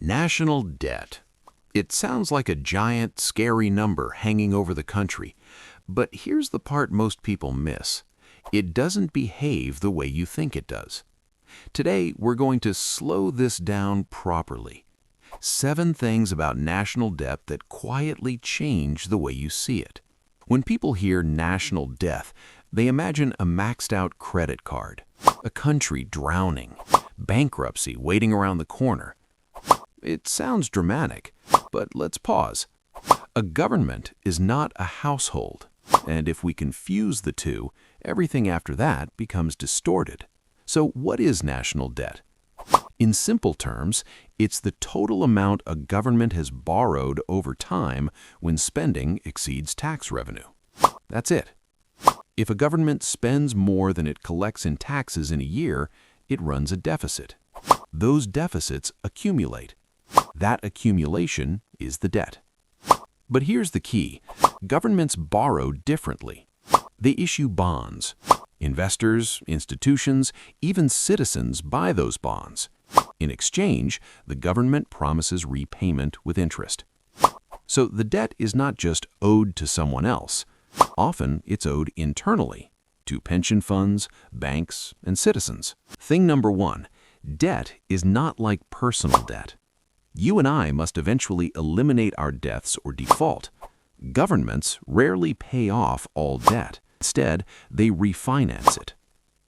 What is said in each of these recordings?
National debt. It sounds like a giant, scary number hanging over the country, but here's the part most people miss. It doesn't behave the way you think it does. Today, we're going to slow this down properly. 7 things about national debt that quietly change the way you see it. When people hear national debt, they imagine a maxed-out credit card, a country drowning, bankruptcy waiting around the corner. It sounds dramatic, but let's pause. A government is not a household, and if we confuse the two, everything after that becomes distorted. So what is national debt? In simple terms, it's the total amount a government has borrowed over time when spending exceeds tax revenue. That's it. If a government spends more than it collects in taxes in a year, it runs a deficit. Those deficits accumulate. That accumulation is the debt. But here's the key. Governments borrow differently. They issue bonds. Investors, institutions, even citizens buy those bonds. In exchange, the government promises repayment with interest. So the debt is not just owed to someone else. Often it's owed internally to pension funds, banks, and citizens. Thing number 1, debt is not like personal debt. You and I must eventually eliminate our debts or default. Governments rarely pay off all debt. Instead, they refinance it.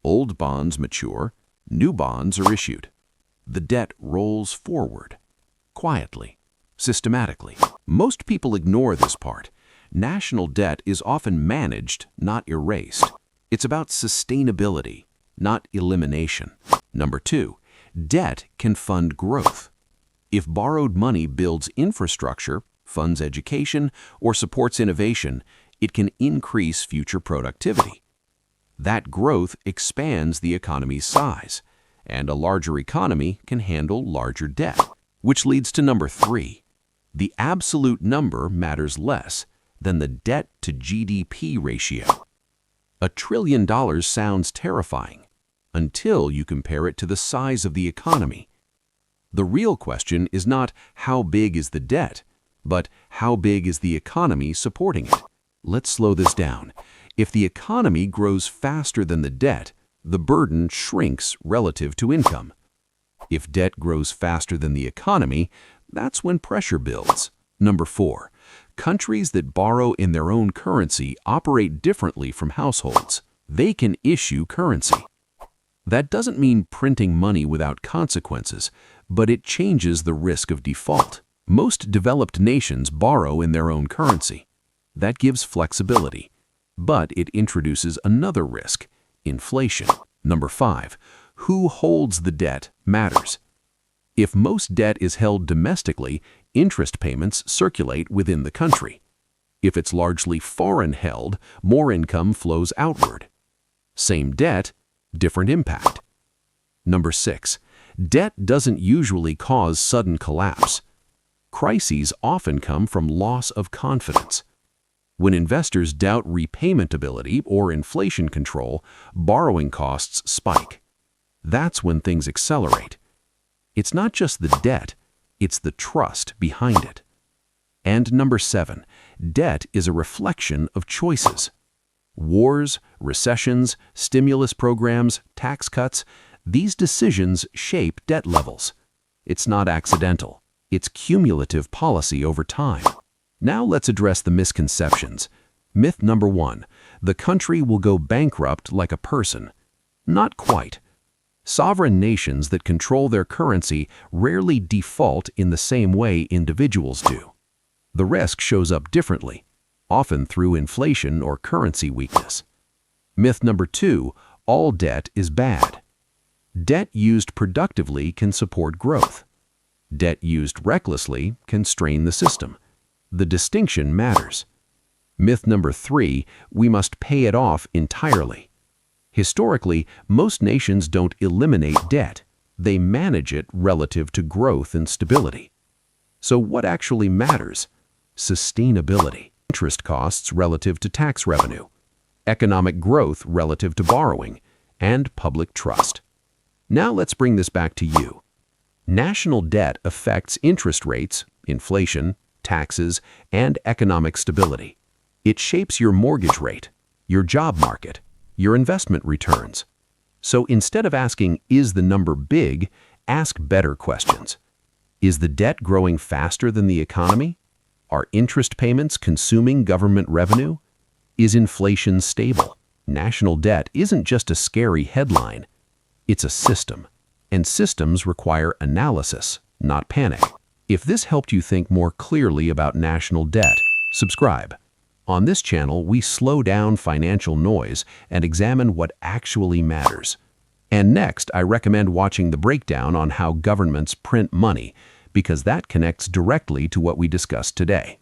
Old bonds mature, new bonds are issued. The debt rolls forward, quietly, systematically. Most people ignore this part. National debt is often managed, not erased. It's about sustainability, not elimination. Number 2, debt can fund growth. If borrowed money builds infrastructure, funds education, or supports innovation, it can increase future productivity. That growth expands the economy's size, and a larger economy can handle larger debt. Which leads to number 3. The absolute number matters less than the debt-to-GDP ratio. $1 trillion sounds terrifying until you compare it to the size of the economy. The real question is not how big is the debt, but how big is the economy supporting it. Let's slow this down. If the economy grows faster than the debt, the burden shrinks relative to income. If debt grows faster than the economy, that's when pressure builds. Number 4, countries that borrow in their own currency operate differently from households. They can issue currency. That doesn't mean printing money without consequences, but it changes the risk of default. Most developed nations borrow in their own currency. That gives flexibility, but it introduces another risk, inflation. Number 5, who holds the debt matters. If most debt is held domestically, interest payments circulate within the country. If it's largely foreign held, more income flows outward. Same debt, different impact. Number 6, debt doesn't usually cause sudden collapse. Crises often come from loss of confidence. When investors doubt repayment ability or inflation control, borrowing costs spike. That's when things accelerate. It's not just the debt, it's the trust behind it. And number 7, debt is a reflection of choices. Wars, recessions, stimulus programs, tax cuts, these decisions shape debt levels. It's not accidental. It's cumulative policy over time. Now let's address the misconceptions. Myth number 1, the country will go bankrupt like a person. Not quite. Sovereign nations that control their currency rarely default in the same way individuals do. The risk shows up differently, often through inflation or currency weakness. Myth number 2, all debt is bad. Debt used productively can support growth. Debt used recklessly can strain the system. The distinction matters. Myth number 3, we must pay it off entirely. Historically, most nations don't eliminate debt. They manage it relative to growth and stability. So what actually matters? Sustainability. Interest costs relative to tax revenue. Economic growth relative to borrowing. And public trust. Now let's bring this back to you. National debt affects interest rates, inflation, taxes, and economic stability. It shapes your mortgage rate, your job market, your investment returns. So instead of asking, is the number big, ask better questions. Is the debt growing faster than the economy? Are interest payments consuming government revenue? Is inflation stable? National debt isn't just a scary headline. It's a system. And systems require analysis, not panic. If this helped you think more clearly about national debt, subscribe. On this channel, we slow down financial noise and examine what actually matters. And next, I recommend watching the breakdown on how governments print money, because that connects directly to what we discussed today.